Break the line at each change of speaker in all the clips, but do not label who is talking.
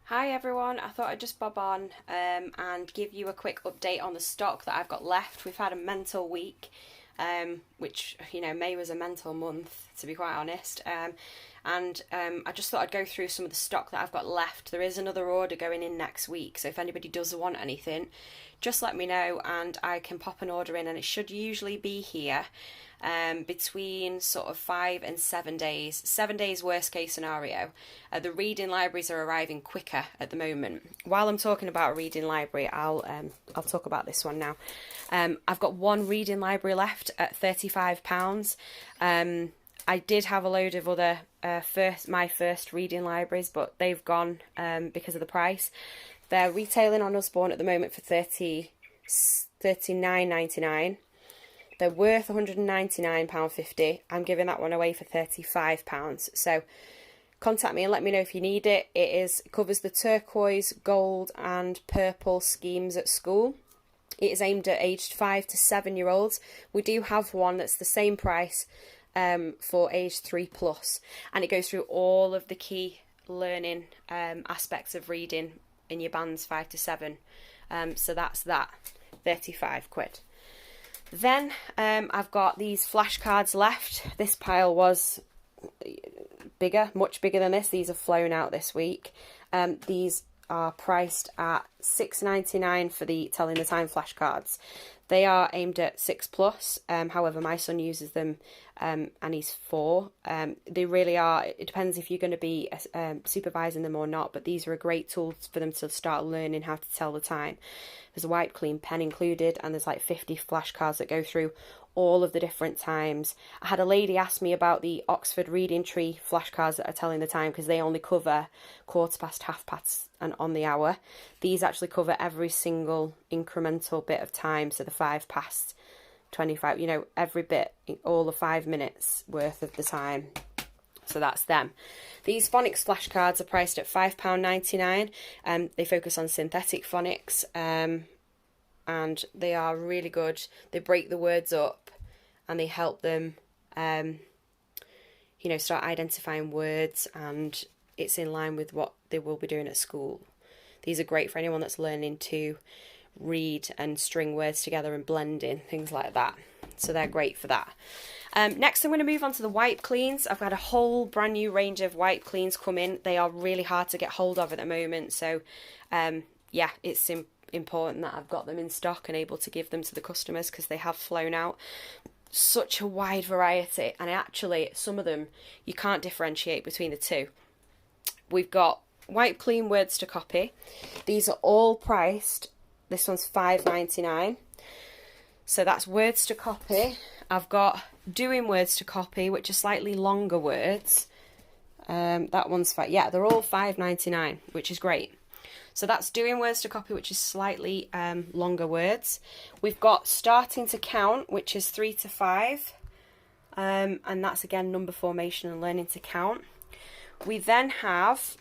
Hi everyone, I thought I'd just bob on and give you a quick update on the stock that I've got left. We've had a mental week, which, May was a mental month, to be quite honest. I just thought I'd go through some of the stock that I've got left. There is another order going in next week, so if anybody does want anything, just let me know and I can pop an order in, and it should usually be here between sort of 5 and 7 days. 7 days worst case scenario. The reading libraries are arriving quicker at the moment. While I'm talking about a reading library, I'll talk about this one now. I've got one reading library left at £35. I did have a load of other my first reading libraries, but they've gone because of the price. They're retailing on Usborne at the moment for £39.99. They're worth £199.50. I'm giving that one away for £35. So contact me and let me know if you need it. It covers the turquoise, gold and purple schemes at school. It is aimed at aged 5 to 7-year-olds. We do have one that's the same price for aged 3+, and it goes through all of the key learning aspects of reading in your bands 5 to 7. So that's that, £35. Then I've got these flashcards left. This pile was bigger, much bigger than this. These have flown out this week. These are priced at £6.99 for the Telling the Time flashcards. They are aimed at 6+. However, my son uses them and he's 4. They really are. It depends if you're going to be supervising them or not, but these are a great tool for them to start learning how to tell the time. There's a wipe clean pen included, and there's like 50 flashcards that go through all of the different times. I had a lady ask me about the Oxford Reading Tree flashcards that are telling the time, because they only cover 1/4 past, 1/2 past and on the hour. These actually cover every single incremental bit of time, so the 5 past 25, every bit, all the 5 minutes worth of the time. So that's them. These Phonics flashcards are priced at £5.99. They focus on synthetic phonics, and they are really good. They break the words up and they help them, start identifying words, and it's in line with what they will be doing at school. These are great for anyone that's learning to read and string words together and blending, things like that. So they're great for that. Next, I'm going to move on to the wipe cleans. I've got a whole brand new range of wipe cleans come in. They are really hard to get hold of at the moment. So, it's important that I've got them in stock and able to give them to the customers, because they have flown out. Such a wide variety. And actually, some of them, you can't differentiate between the two. We've got wipe clean words to copy. These are all priced. This one's £5.99. So that's words to copy. I've got doing words to copy, which are slightly longer words. That one's they're all £5.99, which is great. So that's doing words to copy, which is slightly longer words. We've got starting to count, which is 3 to 5. And that's again number formation and learning to count. We then have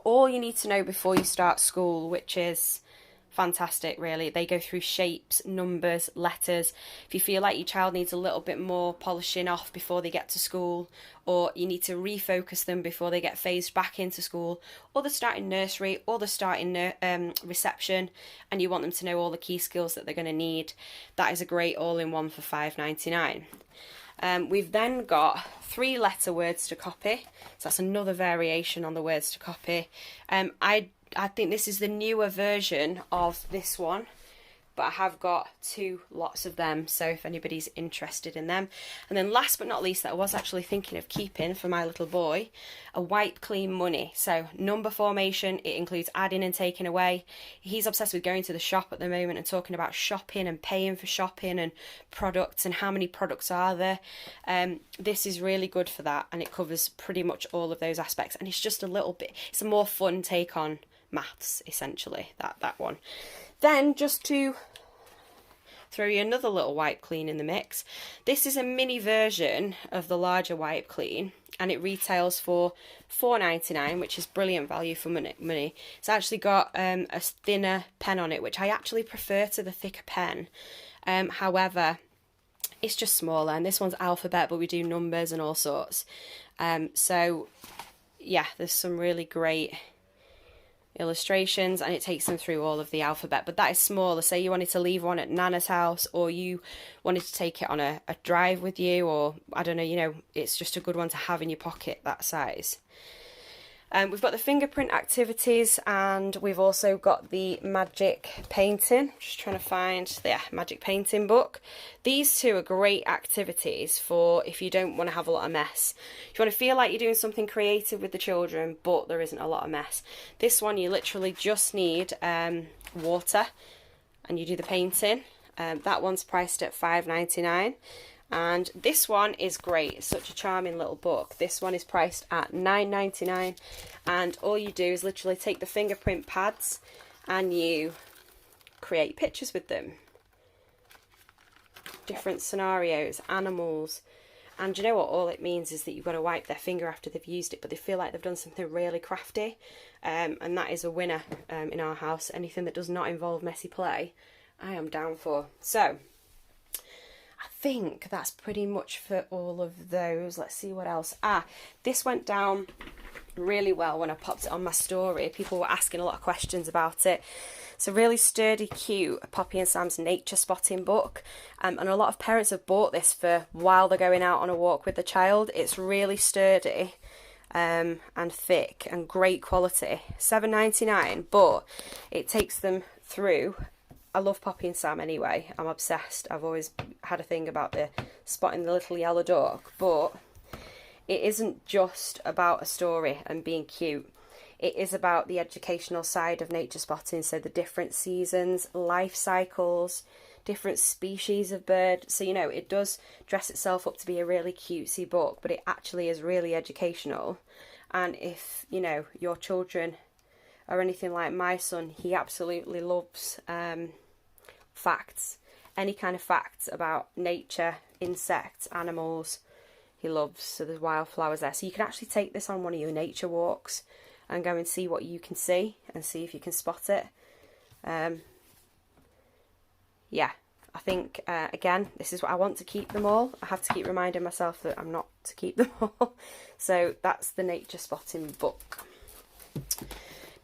all you need to know before you start school, which is fantastic, really. They go through shapes, numbers, letters. If you feel like your child needs a little bit more polishing off before they get to school, or you need to refocus them before they get phased back into school, or they're starting nursery, or they're starting reception, and you want them to know all the key skills that they're going to need, that is a great all-in-one for £5.99. We've then got 3-letter words to copy. So that's another variation on the words to copy. I think this is the newer version of this one, but I have got 2 lots of them, so if anybody's interested in them. And then last but not least, that I was actually thinking of keeping for my little boy, a wipe clean money. So number formation, it includes adding and taking away. He's obsessed with going to the shop at the moment and talking about shopping and paying for shopping and products and how many products are there. This is really good for that, and it covers pretty much all of those aspects, and it's just a little bit, it's a more fun take on maths, essentially, that one. Then, just to throw you another little wipe clean in the mix, this is a mini version of the larger wipe clean, and it retails for £4.99, which is brilliant value for money. It's actually got a thinner pen on it, which I actually prefer to the thicker pen. However, it's just smaller, and this one's alphabet, but we do numbers and all sorts. So yeah, there's some really great illustrations, and it takes them through all of the alphabet. But that is smaller. Say you wanted to leave one at Nana's house, or you wanted to take it on a drive with you, or I don't know, you know, it's just a good one to have in your pocket, that size. We've got the fingerprint activities, and we've also got the magic painting. Just trying to find the magic painting book. These two are great activities for if you don't want to have a lot of mess. If you want to feel like you're doing something creative with the children, but there isn't a lot of mess. This one, you literally just need water, and you do the painting. That one's priced at $5.99. And this one is great. It's such a charming little book. This one is priced at $9.99, and all you do is literally take the fingerprint pads and you create pictures with them. Different scenarios, animals, and you know what? All it means is that you've got to wipe their finger after they've used it, but they feel like they've done something really crafty, and that is a winner in our house. Anything that does not involve messy play, I am down for. So I think that's pretty much for all of those. Let's see what else. This went down really well when I popped it on my story. People were asking a lot of questions about it. It's a really sturdy, cute Poppy and Sam's nature spotting book, and a lot of parents have bought this for while they're going out on a walk with the child. It's really sturdy and thick and great quality. $7.99, but it takes them through. I love Poppy and Sam anyway. I'm obsessed. I've always had a thing about the spotting the little yellow dog, but it isn't just about a story and being cute. It is about the educational side of nature spotting, so the different seasons, life cycles, different species of bird. So, you know, it does dress itself up to be a really cutesy book, but it actually is really educational. And if, you know, your children are anything like my son, he absolutely loves facts. Any kind of facts about nature, insects, animals, he loves. So there's wildflowers there. So you can actually take this on one of your nature walks and go and see what you can see and see if you can spot it. Yeah, I think, again, this is what I want to keep them all. I have to keep reminding myself that I'm not to keep them all. So that's the nature spotting book.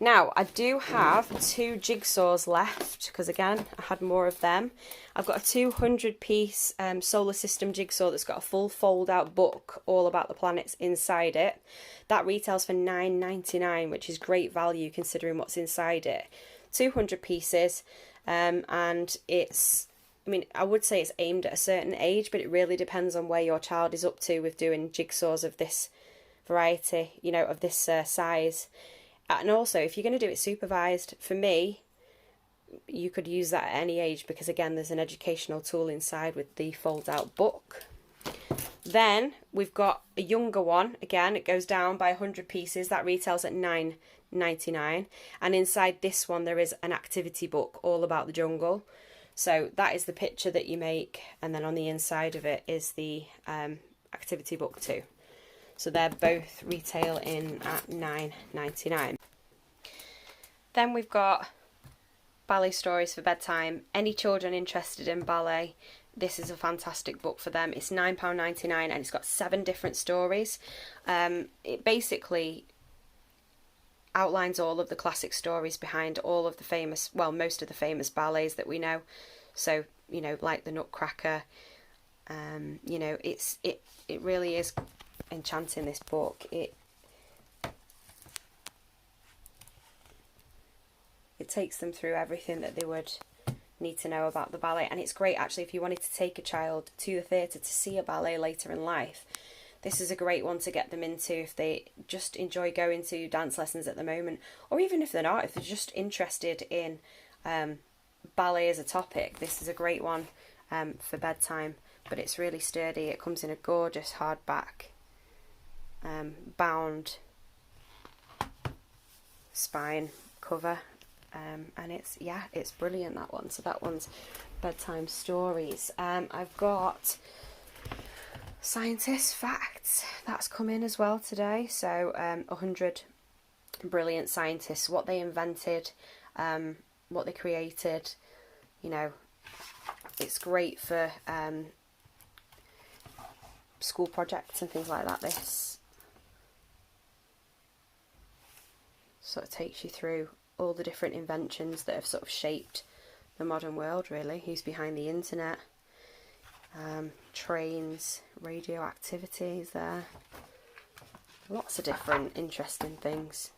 Now, I do have 2 jigsaws left, because again, I had more of them. I've got a 200-piece solar system jigsaw that's got a full fold-out book all about the planets inside it. That retails for $9.99, which is great value considering what's inside it. 200 pieces, and it's, I mean, I would say it's aimed at a certain age, but it really depends on where your child is up to with doing jigsaws of this variety, you know, of this size. And also, if you're going to do it supervised, for me, you could use that at any age, because again, there's an educational tool inside with the fold-out book. Then we've got a younger one. Again, it goes down by 100 pieces. That retails at $9.99. And inside this one, there is an activity book all about the jungle. So that is the picture that you make, and then on the inside of it is the activity book too. So they're both retail in at $9.99. Then we've got ballet stories for bedtime. Any children interested in ballet, this is a fantastic book for them. It's £9.99 and it's got 7 different stories. It basically outlines all of the classic stories behind all of the famous, well, most of the famous ballets that we know. So, you know, like the Nutcracker. You know, it really is enchanting, this book. It takes them through everything that they would need to know about the ballet, and it's great actually if you wanted to take a child to the theatre to see a ballet later in life. This is a great one to get them into if they just enjoy going to dance lessons at the moment, or even if they're not, if they're just interested in ballet as a topic. This is a great one for bedtime, but it's really sturdy. It comes in a gorgeous hardback bound spine cover, and it's brilliant, that one. So that one's bedtime stories. I've got scientist facts that's come in as well today. So 100 brilliant scientists, what they invented, what they created. You know, it's great for school projects and things like that. This Sort of takes you through all the different inventions that have sort of shaped the modern world, really. Who's behind the internet, trains, radioactivity is there. Lots of different interesting things.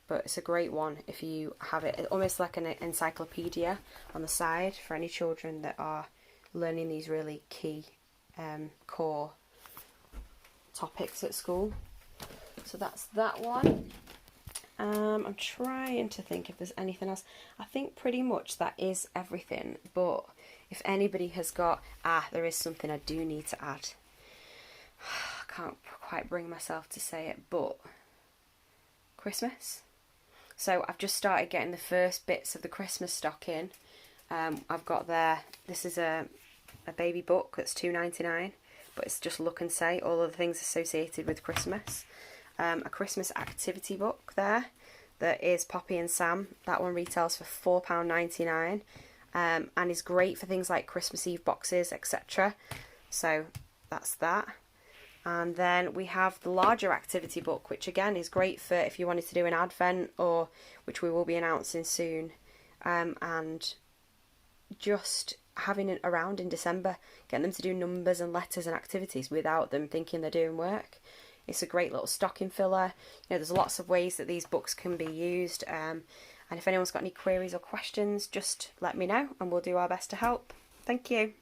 But it's a great one if you have it, almost like an encyclopedia on the side for any children that are learning these really key core topics at school. So that's that one. I'm trying to think if there's anything else. I think pretty much that is everything, but if anybody has got, there is something I do need to add. I can't quite bring myself to say it, but Christmas. So I've just started getting the first bits of the Christmas stock in. I've got there, this is a baby book that's $2.99, but it's just look and say all of the things associated with Christmas. A Christmas activity book there that is Poppy and Sam. That one retails for £4.99 and is great for things like Christmas Eve boxes, etc. So that's that. And then we have the larger activity book, which again is great for if you wanted to do an advent, or which we will be announcing soon, and just having it around in December, getting them to do numbers and letters and activities without them thinking they're doing work. It's a great little stocking filler. You know, there's lots of ways that these books can be used, and if anyone's got any queries or questions, just let me know and we'll do our best to help. Thank you.